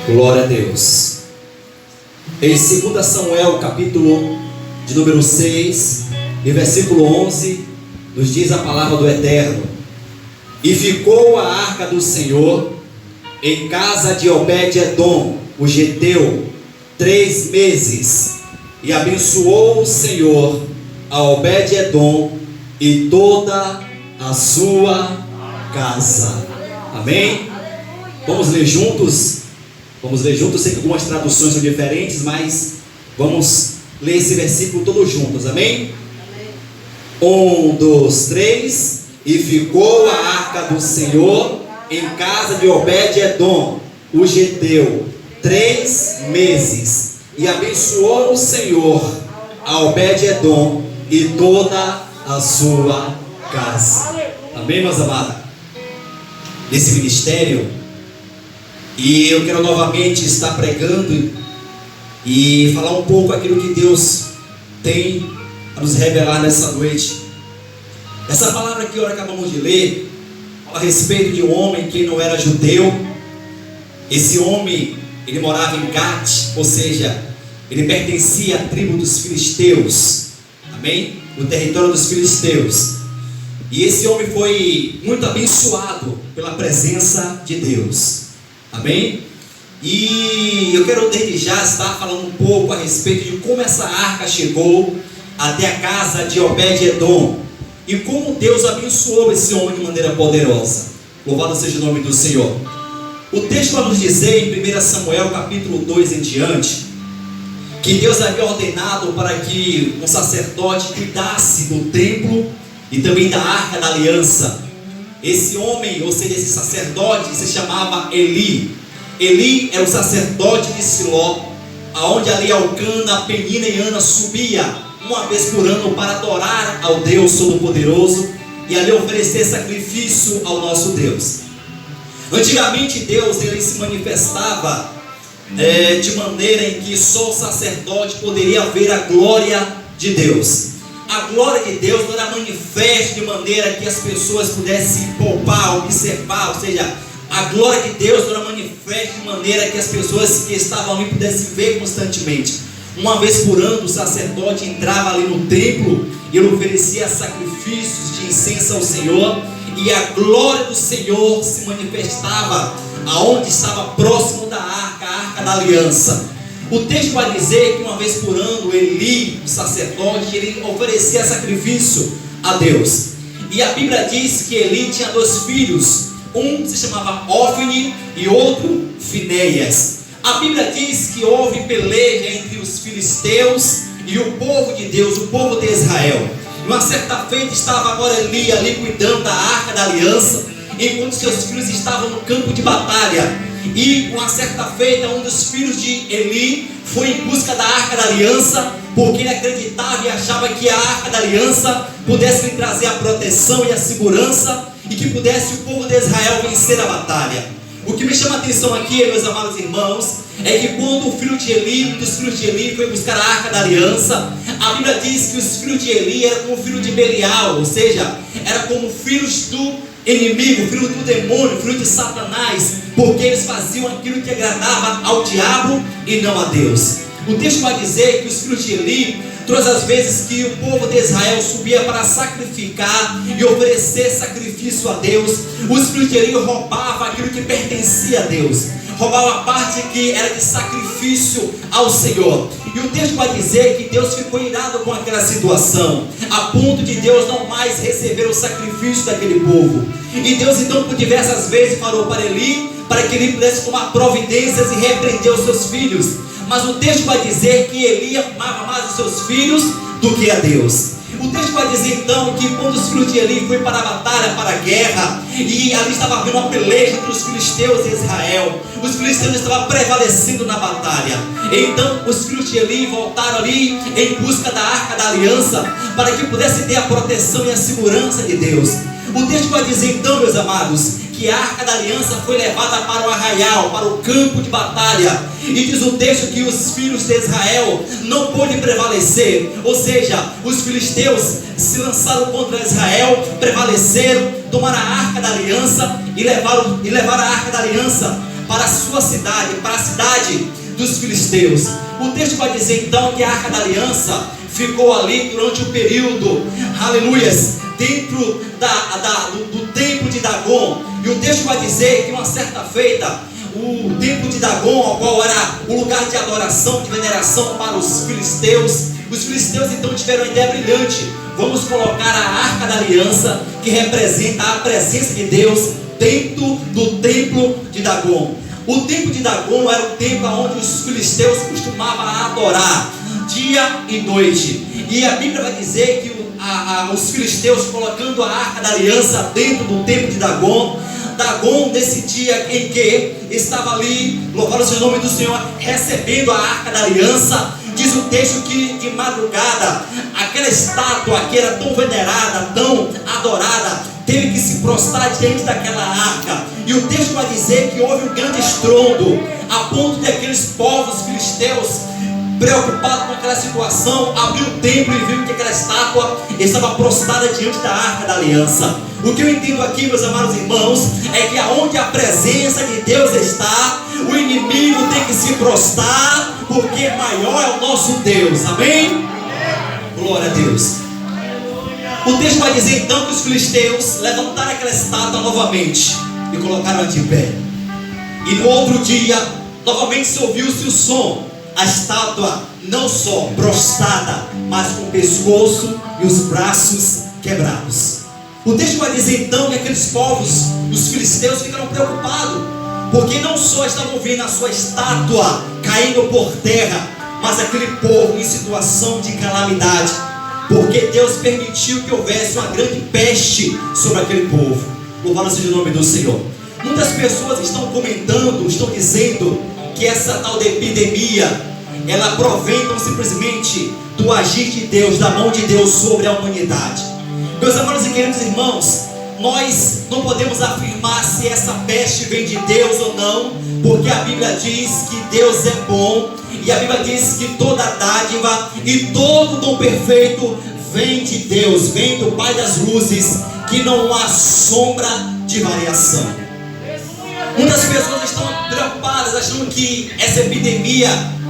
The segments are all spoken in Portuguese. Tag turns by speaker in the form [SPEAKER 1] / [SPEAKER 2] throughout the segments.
[SPEAKER 1] Glória a Deus. Em 2 Samuel, capítulo de número 6, e versículo 11, nos diz a palavra do Eterno: E ficou a arca do Senhor em casa de Obed-edom, o geteu, 3 meses, e abençoou o Senhor a Obed-edom e toda a sua casa. Amém? Vamos ler juntos? Sei que algumas traduções são diferentes, mas vamos ler esse versículo todos juntos, amém? 1, 2, 3. E ficou a arca do Senhor em casa de Obed-edom, o geteu, 3 meses, e abençoou o Senhor a Obed-edom e toda a sua casa. Amém, meus amados? Nesse ministério, e eu quero novamente estar pregando e falar um pouco aquilo que Deus tem a nos revelar nessa noite. Essa palavra que nós acabamos de ler fala a respeito de um homem que não era judeu. Esse homem, ele morava em Gate, ou seja, ele pertencia à tribo dos filisteus, amém? No território dos filisteus. E esse homem foi muito abençoado pela presença de Deus, amém? E eu quero desde já estar falando um pouco a respeito de como essa arca chegou até a casa de Obed-edom e como Deus abençoou esse homem de maneira poderosa. Louvado seja o nome do Senhor. O texto vai nos dizer em 1 Samuel capítulo 2 em diante, que Deus havia ordenado para que um sacerdote cuidasse do templo e também da arca da aliança. Esse homem, ou seja, esse sacerdote, se chamava Eli. Eli era o sacerdote de Siló, aonde ali Elcana, Penina e Ana subia uma vez por ano para adorar ao Deus Todo-Poderoso e ali oferecer sacrifício ao nosso Deus. Antigamente Deus, ele se manifestava de maneira em que só o sacerdote poderia ver a glória de Deus. A glória de Deus não era manifesta de maneira que as pessoas pudessem poupar, observar, ou seja, a glória de Deus não era manifesta de maneira que as pessoas que estavam ali pudessem ver constantemente. Uma vez por ano o sacerdote entrava ali no templo e ele oferecia sacrifícios de incenso ao Senhor, e a glória do Senhor se manifestava aonde estava próximo da arca, a arca da aliança. O texto vai dizer que uma vez por ano Eli, o sacerdote, ele oferecia sacrifício a Deus. E a Bíblia diz que Eli tinha 2 filhos, um se chamava Ofni e outro Finéias. A Bíblia diz que houve peleja entre os filisteus e o povo de Deus, o povo de Israel. E uma certa feita estava agora Eli ali cuidando da arca da aliança, enquanto seus filhos estavam no campo de batalha. E uma certa feita, um dos filhos de Eli foi em busca da arca da aliança, porque ele acreditava e achava que a arca da aliança pudesse lhe trazer a proteção e a segurança, e que pudesse o povo de Israel vencer a batalha. O que me chama a atenção aqui, meus amados irmãos, é que quando o filho de Eli, um dos filhos de Eli, foi buscar a arca da aliança, a Bíblia diz que os filhos de Eli eram como o filho de Belial, ou seja, eram como filhos do inimigo, filho do demônio, filho de Satanás, porque eles faziam aquilo que agradava ao diabo e não a Deus. O texto vai dizer que os filhos de Eli, todas as vezes que o povo de Israel subia para sacrificar e oferecer sacrifício a Deus, os filhos de Eli roubavam aquilo que pertencia a Deus, roubavam a parte que era de sacrifício ao Senhor. E o texto vai dizer que Deus ficou irado com aquela situação, a ponto de Deus não mais receber o sacrifício daquele povo. E Deus então por diversas vezes falou para Eli, para que ele pudesse tomar providências e repreender os seus filhos. Mas o texto vai dizer que Eli amava mais os seus filhos do que a Deus. O texto vai dizer então que quando os filhos de Eli foram para a batalha, para a guerra, e ali estava havendo uma peleja entre os filisteus e Israel, os filisteus estavam prevalecendo na batalha. Então os filhos de Eli voltaram ali em busca da arca da aliança, para que pudesse ter a proteção e a segurança de Deus. O texto vai dizer então, meus amados, que a arca da aliança foi levada para o arraial, para o campo de batalha. E diz o texto que os filhos de Israel não pôde prevalecer, ou seja, os filisteus se lançaram contra Israel, prevaleceram, tomaram a arca da aliança e levaram a arca da aliança para a sua cidade, para a cidade dos filisteus. O texto vai dizer então que a Arca da Aliança ficou ali durante o período, aleluias, dentro do templo de Dagon. E o texto vai dizer que uma certa feita, o templo de Dagon, ao qual era o lugar de adoração, de veneração para os filisteus então tiveram uma ideia brilhante: vamos colocar a Arca da Aliança, que representa a presença de Deus, dentro do templo de Dagon. O templo de Dagon era o templo onde os filisteus costumavam adorar dia e noite. E a Bíblia vai dizer que os filisteus, colocando a Arca da Aliança dentro do templo de Dagon, nesse dia em que estava ali, louvado seja o nome do Senhor, recebendo a Arca da Aliança, diz o texto que de madrugada, aquela estátua que era tão venerada, tão adorada, teve que se prostrar diante daquela arca. E o texto vai dizer que houve um grande estrondo, a ponto de aqueles povos filisteus, preocupados com aquela situação, abriu o templo e viu que aquela estátua estava prostrada diante da Arca da Aliança. O que eu entendo aqui, meus amados irmãos, é que aonde a presença de Deus está, o inimigo tem que se prostrar, porque maior é o nosso Deus. Amém? Glória a Deus. O texto vai dizer então que os filisteus levantaram aquela estátua novamente e colocaram-a de pé. E no outro dia, novamente se ouviu-se o som. A estátua não só prostrada, mas com o pescoço e os braços quebrados. O texto vai dizer então que aqueles povos, os filisteus, ficaram preocupados, porque não só estavam vendo a sua estátua caindo por terra, mas aquele povo em situação de calamidade, porque Deus permitiu que houvesse uma grande peste sobre aquele povo. Louvado seja o nome do Senhor. Muitas pessoas estão comentando, estão dizendo que essa tal de epidemia, ela provém então simplesmente do agir de Deus, da mão de Deus sobre a humanidade. Meus amados e queridos irmãos, nós não podemos afirmar se essa peste vem de Deus ou não, porque a Bíblia diz que Deus é bom, e a Bíblia diz que toda dádiva e todo dom perfeito vem de Deus, vem do Pai das luzes, que não há sombra de variação. Muitas pessoas estão preocupadas, achando que essa epidemia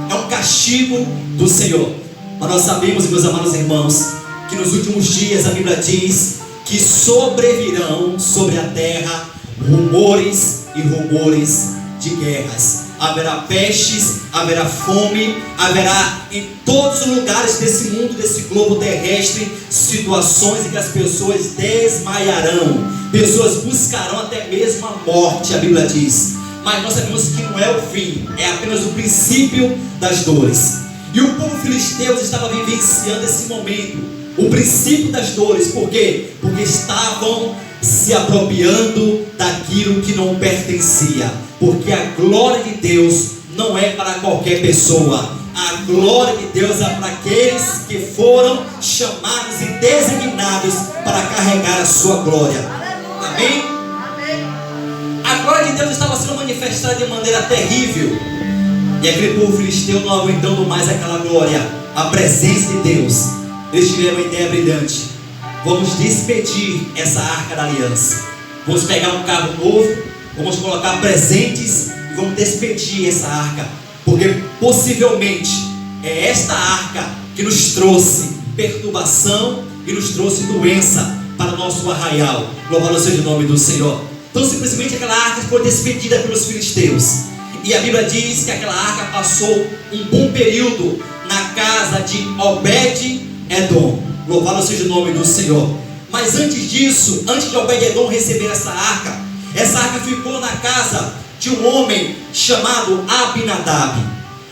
[SPEAKER 1] é um castigo do Senhor. Mas nós sabemos, meus amados irmãos, que nos últimos dias a Bíblia diz que sobrevirão sobre a terra rumores e rumores de guerras. Haverá pestes, haverá fome, haverá em todos os lugares desse mundo, desse globo terrestre, situações em que as pessoas desmaiarão, pessoas buscarão até mesmo a morte, a Bíblia diz. Mas nós sabemos que não é o fim, é apenas o princípio das dores. E o povo filisteu estava vivenciando esse momento, o princípio das dores. Por quê? Porque estavam se apropriando daquilo que não pertencia. Porque a glória de Deus não é para qualquer pessoa. A glória de Deus é para aqueles que foram chamados e designados para carregar a sua glória. Amém? A glória de Deus estava sendo manifestada de maneira terrível. E aquele povo filisteu, não aguentando mais aquela glória, a presença de Deus, eles tiveram uma ideia brilhante: vamos despedir essa Arca da Aliança. Vamos pegar um carro novo, vamos colocar presentes e vamos despedir essa arca, porque possivelmente é esta arca que nos trouxe perturbação e nos trouxe doença para o nosso arraial. Louvado seja o nome do Senhor. Então simplesmente aquela arca foi despedida pelos filisteus. E a Bíblia diz que aquela arca passou um bom período na casa de Obed-Edom. Louvado seja o nome do Senhor. Mas antes disso, antes de Obed-Edom receber essa arca ficou na casa de um homem chamado Abinadab.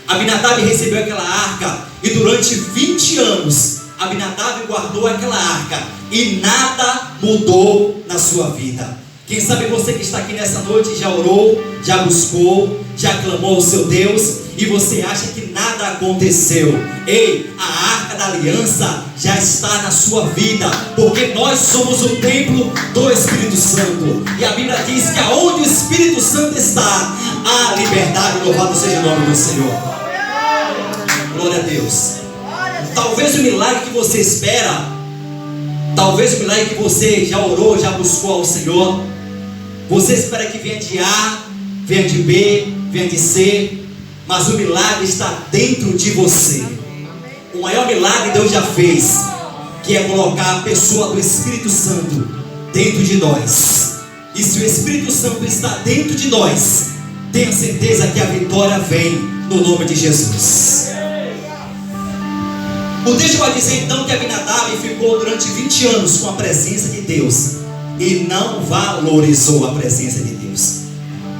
[SPEAKER 1] Abinadab recebeu aquela arca e durante 20 anos Abinadab guardou aquela arca e nada mudou na sua vida. Quem sabe você que está aqui nessa noite já orou, já buscou, já clamou ao seu Deus e você acha que nada aconteceu. Ei, a Arca da Aliança já está na sua vida, porque nós somos o templo do Espírito Santo. E a Bíblia diz que aonde o Espírito Santo está, há liberdade. Louvado seja o nome do Senhor. Glória a Deus. Talvez o milagre que você espera, talvez o milagre que você já orou, já buscou ao Senhor, você espera que venha de A venha de B, venha de C, mas o milagre está dentro de você. O maior milagre Deus já fez, que é colocar a pessoa do Espírito Santo dentro de nós. E se o Espírito Santo está dentro de nós, tenha certeza que a vitória vem no nome de Jesus. O texto vai dizer então que Abinadab ficou durante 20 anos com a presença de Deus e não valorizou a presença de Deus.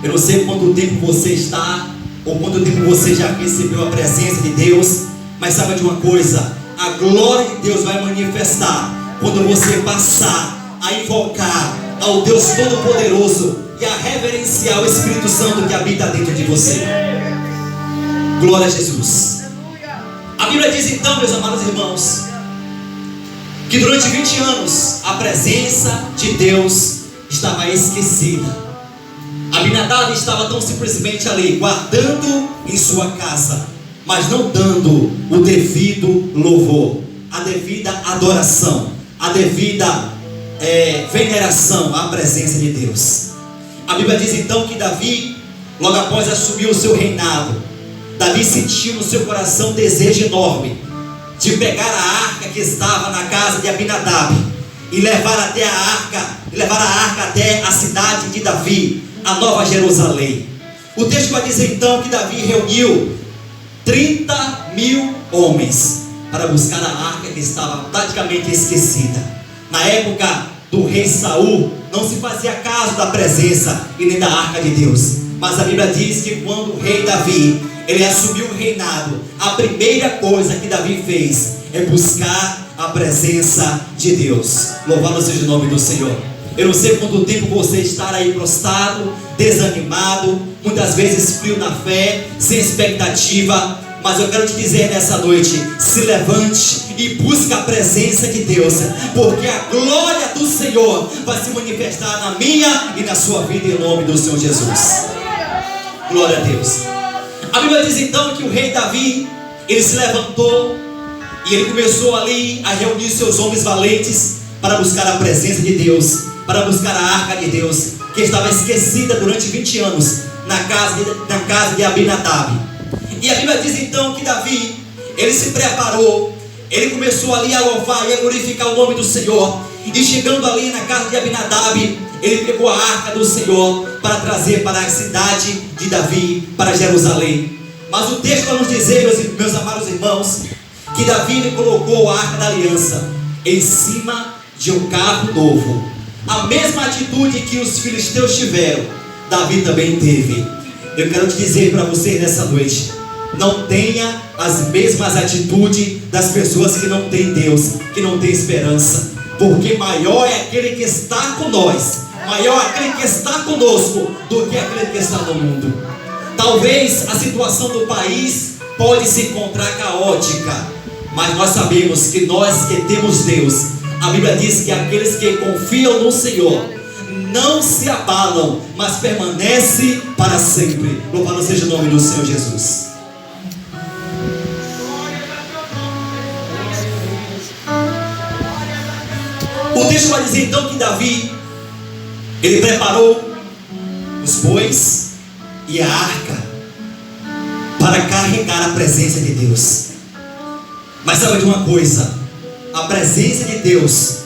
[SPEAKER 1] Eu não sei quanto tempo você está, ou quanto tempo você já recebeu a presença de Deus, mas sabe de uma coisa: a glória de Deus vai manifestar quando você passar a invocar ao Deus Todo-Poderoso e a reverenciar o Espírito Santo que habita dentro de você. Glória a Jesus. A Bíblia diz então, meus amados irmãos, que durante 20 anos a presença de Deus estava esquecida. Abinadab estava tão simplesmente ali, guardando em sua casa, mas não dando o devido louvor, a devida adoração, a devida veneração à presença de Deus. A Bíblia diz então que Davi, logo após assumir o seu reinado, Davi sentiu no seu coração um desejo enorme de pegar a arca que estava na casa de Abinadab e levar a arca até a cidade de Davi, a Nova Jerusalém. O texto vai dizer então que Davi reuniu 30.000 homens para buscar a arca que estava praticamente esquecida. Na época do rei Saul, não se fazia caso da presença e nem da arca de Deus. Mas a Bíblia diz que quando o rei Davi, ele assumiu o reinado, a primeira coisa que Davi fez é buscar a presença de Deus. Louvado seja o nome do Senhor. Eu não sei quanto tempo você estará aí prostrado, desanimado, muitas vezes frio na fé, sem expectativa, mas eu quero te dizer nessa noite: se levante e busque a presença de Deus, porque a glória do Senhor vai se manifestar na minha e na sua vida, em nome do Senhor Jesus. Glória a Deus. A Bíblia diz então que o rei Davi, ele se levantou e ele começou ali a reunir seus homens valentes para buscar a presença de Deus, para buscar a arca de Deus, que estava esquecida durante 20 anos na casa de Abinadab. E a Bíblia diz então que Davi, ele se preparou, ele começou ali a louvar e a glorificar o nome do Senhor. E chegando ali na casa de Abinadab, ele pegou a arca do Senhor para trazer para a cidade de Davi, para Jerusalém. Mas o texto vai nos dizer, meus amados irmãos, que Davi, ele colocou a arca da aliança em cima de um carro novo. A mesma atitude que os filisteus tiveram, Davi também teve. Eu quero te dizer para você nessa noite: não tenha as mesmas atitudes das pessoas que não têm Deus, que não têm esperança, porque maior é aquele que está com nós, maior é aquele que está conosco do que aquele que está no mundo. Talvez a situação do país pode se encontrar caótica, mas nós sabemos que nós que temos Deus, a Bíblia diz que aqueles que confiam no Senhor não se abalam, mas permanecem para sempre. Louvado seja o nome do Senhor Jesus. O texto vai dizer então que Davi, ele preparou os bois e a arca para carregar a presença de Deus. Mas sabe de uma coisa: a presença de Deus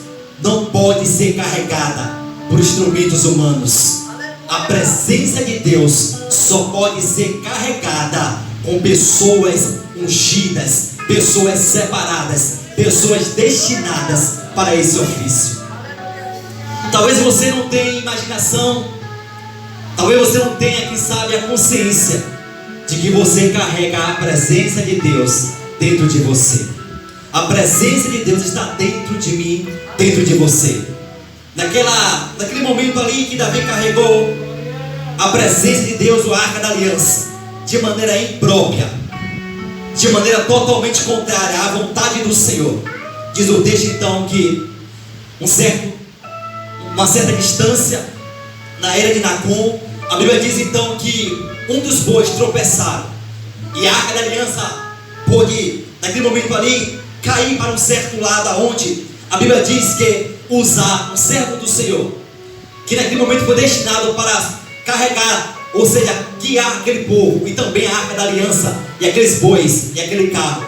[SPEAKER 1] não pode ser carregada por instrumentos humanos. A presença de Deus só pode ser carregada com pessoas ungidas, pessoas separadas, pessoas destinadas para esse ofício. Talvez você não tenha imaginação, talvez você não tenha, quem sabe, a consciência de que você carrega a presença de Deus dentro de você. A presença de Deus está dentro de mim, dentro de você. Naquele momento ali que Davi carregou a presença de Deus, a arca da aliança, de maneira imprópria, de maneira totalmente contrária à vontade do Senhor. Diz o texto então que uma certa distância, na era de Nacon, a Bíblia diz então que um dos bois tropeçaram e a arca da aliança pôde, naquele momento ali, cair para um certo lado, aonde a Bíblia diz que Uzá, um servo do Senhor, que naquele momento foi destinado para carregar ou seja, guiar aquele povo, e também a arca da aliança, e aqueles bois, e aquele carro.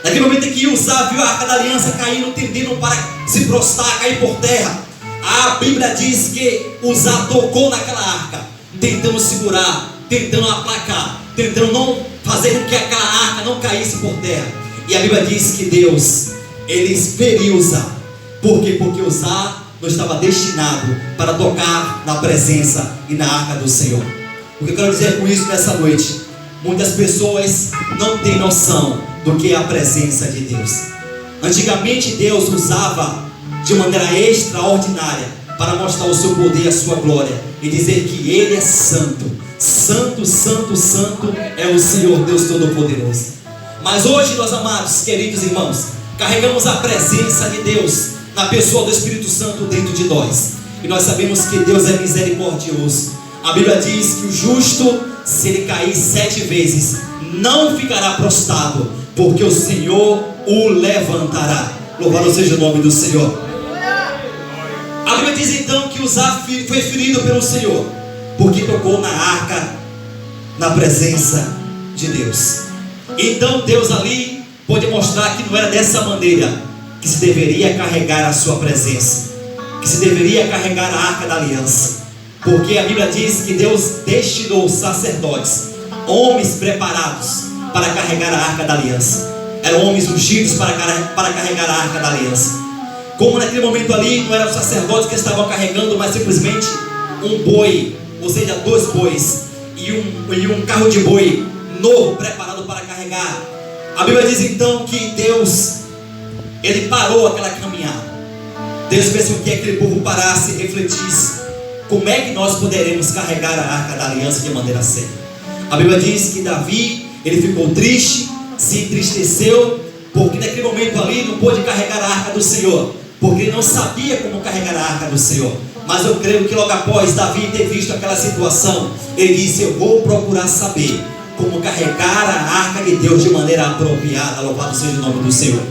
[SPEAKER 1] Naquele momento em que Uzá viu a arca da aliança caindo, tendendo para se prostrar, cair por terra, a Bíblia diz que Uzá tocou naquela arca, tentando segurar, tentando aplacar, tentando não fazer com que aquela arca não caísse por terra. E a Bíblia diz que Deus, ele feriu Uzá. Por quê? Porque Uzá não estava destinado para tocar na presença e na arca do Senhor. O que eu quero dizer com isso nessa noite? Muitas pessoas não têm noção do que é a presença de Deus. Antigamente Deus usava de maneira extraordinária para mostrar o seu poder e a sua glória, e dizer que Ele é santo. Santo, santo, santo é o Senhor Deus Todo-Poderoso. Mas hoje, meus amados, queridos irmãos, carregamos a presença de Deus na pessoa do Espírito Santo dentro de nós, e nós sabemos que Deus é misericordioso. A Bíblia diz que o justo, se ele cair 7 vezes, não ficará prostrado, porque o Senhor o levantará. Louvado seja o nome do Senhor. A Bíblia diz então que Uzá foi ferido pelo Senhor, porque tocou na arca, na presença de Deus. Então Deus ali pôde mostrar que não era dessa maneira que se deveria carregar a sua presença, que se deveria carregar a arca da aliança. Porque a Bíblia diz que Deus destinou sacerdotes, homens preparados para carregar a arca da aliança. Eram homens ungidos para carregar a arca da aliança. Como naquele momento ali não eram os sacerdotes que estavam carregando, mas simplesmente um boi, ou seja, 2 bois e um carro de boi novo preparado para carregar. A Bíblia diz então que Deus, ele parou aquela caminhada. Deus fez com que aquele povo parasse e refletisse: como é que nós poderemos carregar a arca da aliança de maneira certa? A Bíblia diz que Davi, ele ficou triste, se entristeceu, porque naquele momento ali não pôde carregar a arca do Senhor, porque ele não sabia como carregar a arca do Senhor. Mas eu creio que logo após Davi ter visto aquela situação, ele disse: eu vou procurar saber como carregar a arca de Deus de maneira apropriada. Louvado seja o nome do Senhor.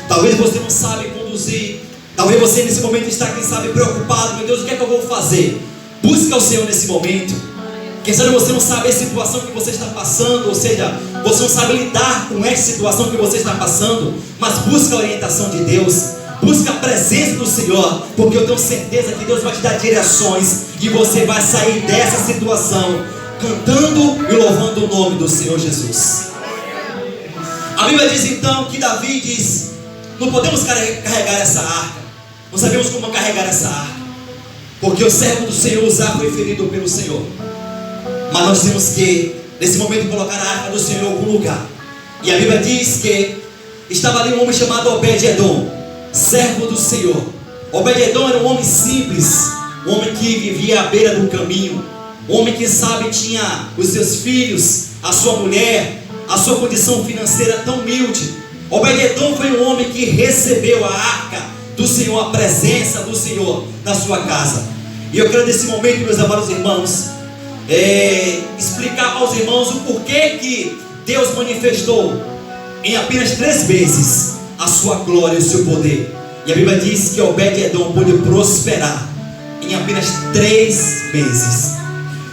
[SPEAKER 1] Talvez você não sabe conduzir, talvez você nesse momento está, quem sabe, preocupado: meu Deus, o que é que eu vou fazer? Busca o Senhor nesse momento. Quem sabe você não sabe a situação que você está passando, ou seja, você não sabe lidar com essa situação que você está passando, mas busca a orientação de Deus, busca a presença do Senhor, porque eu tenho certeza que Deus vai te dar direções e você vai sair dessa situação cantando e louvando o nome do Senhor Jesus. A Bíblia diz então que Davi diz: não podemos carregar essa arca, não sabemos como carregar essa arca, porque o servo do Senhor Uzá foi ferido pelo Senhor. Mas nós temos que, nesse momento, colocar a arca do Senhor em algum lugar. E a Bíblia diz que estava ali um homem chamado Obed-Edom, servo do Senhor. Obed-Edom era um homem simples, um homem que vivia à beira do caminho, um homem que, sabe, tinha os seus filhos, a sua mulher, a sua condição financeira tão humilde. Obed-Edom foi um homem que recebeu a arca do Senhor, a presença do Senhor na sua casa. E eu quero nesse momento, meus amados irmãos, explicar aos irmãos o porquê que Deus manifestou em apenas 3 vezes a sua glória e o seu poder. E a Bíblia diz que Obed-Edom pôde prosperar em apenas 3 vezes.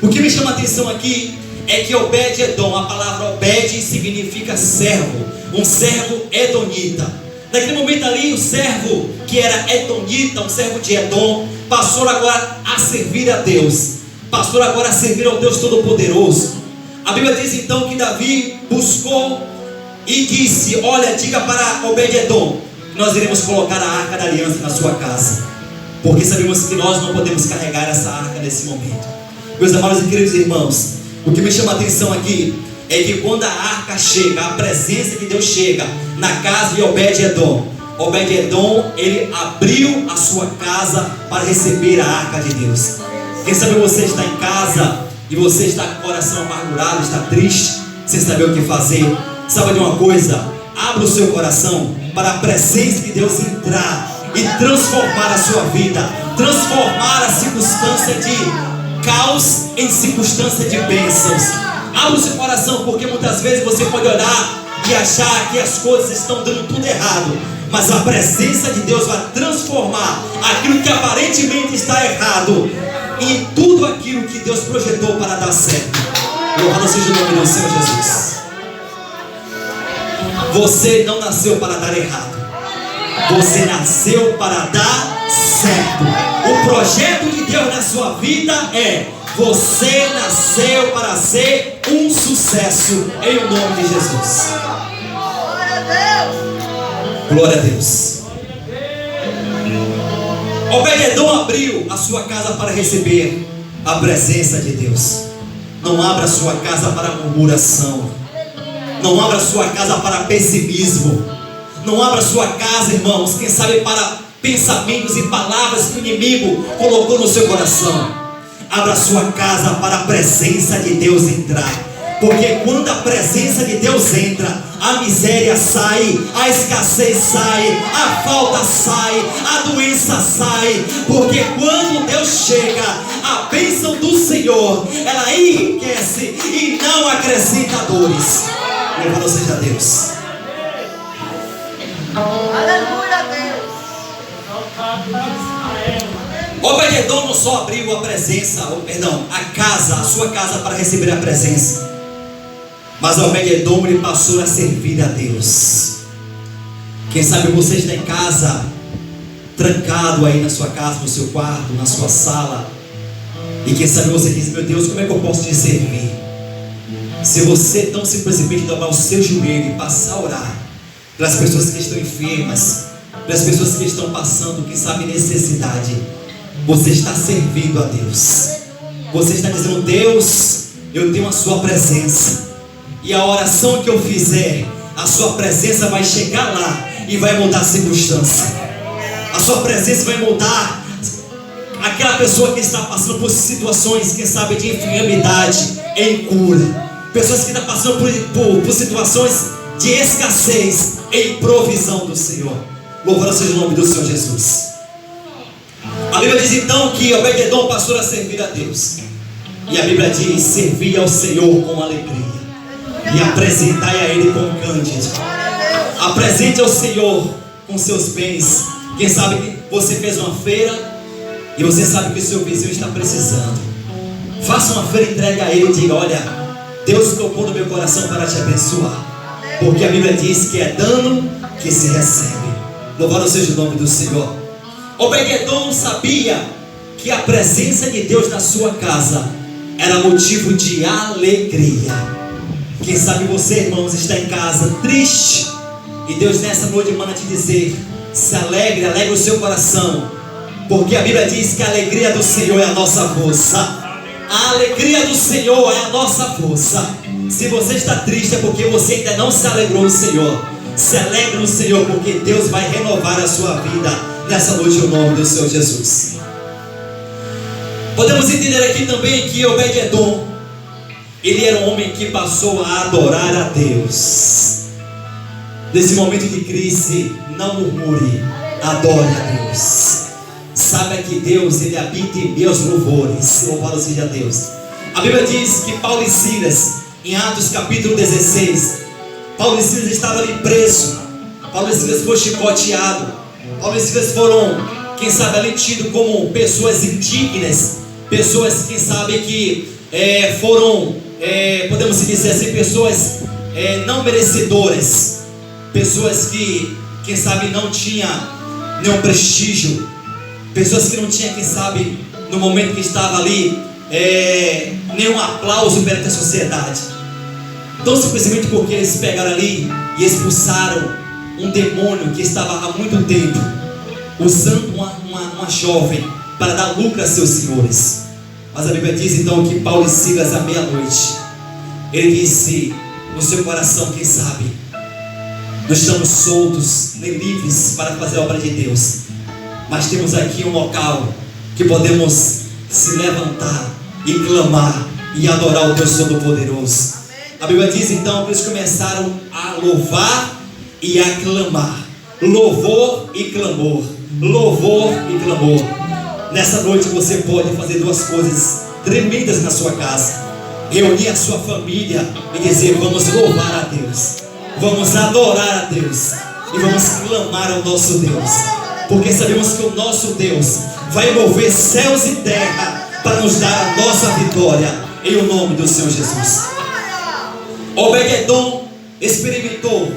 [SPEAKER 1] O que me chama a atenção aqui é que Obed-Edom, a palavra Obed significa servo, um servo edomita. Naquele momento ali, o servo que era edomita, um servo de Edom, passou agora a servir a Deus, passou agora a servir ao Deus Todo-Poderoso. A Bíblia diz então que Davi buscou e disse: olha, diga para Obed-Edom que nós iremos colocar a arca da aliança na sua casa, porque sabemos que nós não podemos carregar essa arca nesse momento. Meus amados e queridos irmãos, o que me chama a atenção aqui é que quando a arca chega, a presença de Deus chega na casa de Obed-Edom, Obed-Edom, ele abriu a sua casa para receber a arca de Deus. Quem sabe você está em casa e você está com o coração amargurado, está triste, sem saber o que fazer. Sabe de uma coisa? Abra o seu coração para a presença de Deus entrar e transformar a sua vida, transformar a circunstância de caos em circunstância de bênçãos. Abra o seu coração, porque muitas vezes você pode olhar e achar que as coisas estão dando tudo errado, mas a presença de Deus vai transformar aquilo que aparentemente está errado em tudo aquilo que Deus projetou para dar certo. Louvado seja o nome do Senhor Jesus. Você não nasceu para dar errado. Você nasceu para dar certo. O projeto de Deus na sua vida é: você nasceu para ser um sucesso em o nome de Jesus. Glória a Deus. Obed-edom abriu a sua casa para receber a presença de Deus. Não abra a sua casa para murmuração. Não abra a sua casa para pessimismo. Não abra a sua casa, irmãos, quem sabe para pensamentos e palavras que o inimigo colocou no seu coração. Abra a sua casa para a presença de Deus entrar. Porque quando a presença de Deus entra, a miséria sai, a escassez sai, a falta sai, a doença sai. Porque quando Deus chega, a bênção do Senhor, ela enriquece e não acrescenta dores. Louvado seja Deus.
[SPEAKER 2] Aleluia, Deus.
[SPEAKER 1] Obed-edom não só abriu a a sua casa para receber a presença, mas Obed-edom ele passou a servir a Deus. Quem sabe você está em casa, trancado aí na sua casa, no seu quarto, na sua sala, e quem sabe você diz: meu Deus, como é que eu posso te servir? Se você tão simplesmente dobrar o seu joelho e passar a orar pelas pessoas que estão enfermas, pelas pessoas que estão passando, quem sabe, necessidade, você está servindo a Deus. Você está dizendo: Deus, eu tenho a sua presença, e a oração que eu fizer, a sua presença vai chegar lá e vai mudar a circunstância. A sua presença vai mudar aquela pessoa que está passando por situações, quem sabe, de enfermidade em cura. Pessoas que estão passando por situações de escassez em provisão do Senhor. Louvado seja o nome do Senhor Jesus. A Bíblia diz então que Obed-edom passou a servir a Deus. E a Bíblia diz: servir ao Senhor com alegria e apresentai a Ele com cântico. Apresente ao Senhor com seus bens. Quem sabe que você fez uma feira e você sabe que o seu vizinho está precisando. Faça uma feira, entregue a Ele e diga: olha, Deus colocou no meu coração para te abençoar. Porque a Bíblia diz que é dano que se recebe. Louvado seja o nome do Senhor. Obed-edom sabia que a presença de Deus na sua casa era motivo de alegria. Quem sabe você, irmãos, está em casa triste, e Deus nessa noite manda te dizer: se alegre, alegre o seu coração, porque a Bíblia diz que a alegria do Senhor é a nossa força. A alegria do Senhor é a nossa força. Se você está triste é porque você ainda não se alegrou no Senhor. Se alegre no Senhor, porque Deus vai renovar a sua vida nessa noite, no nome do Senhor Jesus. Podemos entender aqui também que Obed-edom, ele era um homem que passou a adorar a Deus. Nesse momento de crise, não murmure, adore a Deus. Saiba que Deus, Ele habita em meus louvores. Louvado seja Deus. A Bíblia diz que Paulo e Silas, em Atos capítulo 16, Paulo e Silas estavam ali presos. Paulo e Silas foram chicoteados. Paulo e Silas foram, quem sabe, ali tidos como pessoas indignas. Pessoas, quem sabe, que foram, podemos dizer assim, pessoas não merecedoras. Pessoas que, quem sabe, não tinham nenhum prestígio. Pessoas que não tinham, quem sabe, no momento que estava ali, nenhum aplauso perante a sociedade. Então, simplesmente porque eles pegaram ali e expulsaram um demônio que estava há muito tempo usando uma jovem para dar lucro a seus senhores. Mas a Bíblia diz então que Paulo e Silas, à meia-noite, ele disse no seu coração: quem sabe, nós estamos soltos, nem livres para fazer a obra de Deus, mas temos aqui um local que podemos se levantar e clamar e adorar o Deus Todo-Poderoso. A Bíblia diz então que eles começaram a louvar e a clamar. Louvor e clamor. Louvor e clamor. Nessa noite você pode fazer duas coisas tremendas na sua casa: reunir a sua família e dizer: vamos louvar a Deus, vamos adorar a Deus e vamos clamar ao nosso Deus. Porque sabemos que o nosso Deus vai mover céus e terra para nos dar a nossa vitória, em o nome do Senhor Jesus. Obed-edom experimentou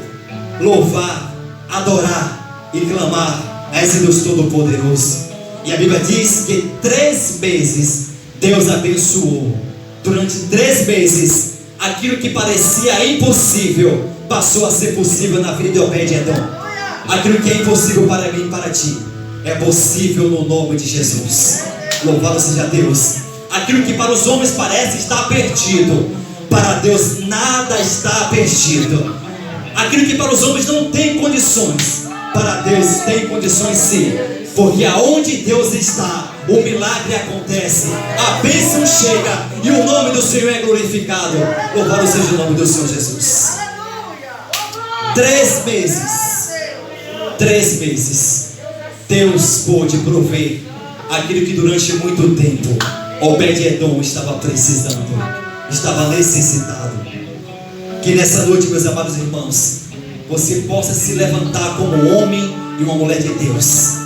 [SPEAKER 1] louvar, adorar e clamar a esse Deus Todo-Poderoso. E a Bíblia diz que 3 meses Deus abençoou. Durante 3 meses, aquilo que parecia impossível passou a ser possível na vida de Obed-edom. Aquilo que é impossível para mim e para ti é possível no nome de Jesus. Louvado seja Deus. Aquilo que para os homens parece estar perdido, para Deus nada está perdido. Aquilo que para os homens não tem condições, para Deus tem condições sim. Porque aonde Deus está, o milagre acontece, a bênção chega e o nome do Senhor é glorificado. Louvado seja o nome do Senhor Jesus. 3 meses, 3 meses, Deus pôde prover aquilo que durante muito tempo Obed-edom estava precisando, estava necessitado. Que nessa noite, meus amados irmãos, você possa se levantar como homem e uma mulher de Deus,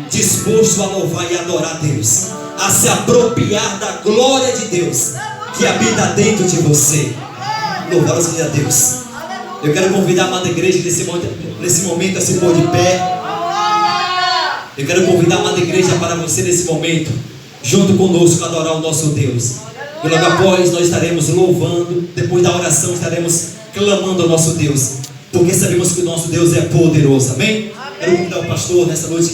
[SPEAKER 1] disposto a louvar e adorar a Deus, a se apropriar da glória de Deus que habita dentro de você. Louvado seja Deus. Eu quero convidar a amada igreja nesse momento a se pôr de pé. Eu quero convidar a amada igreja para você nesse momento, junto conosco, adorar o nosso Deus. E logo após nós estaremos louvando, depois da oração estaremos clamando ao nosso Deus, porque sabemos que o nosso Deus é poderoso, amém? Quero convidar o pastor nessa noite.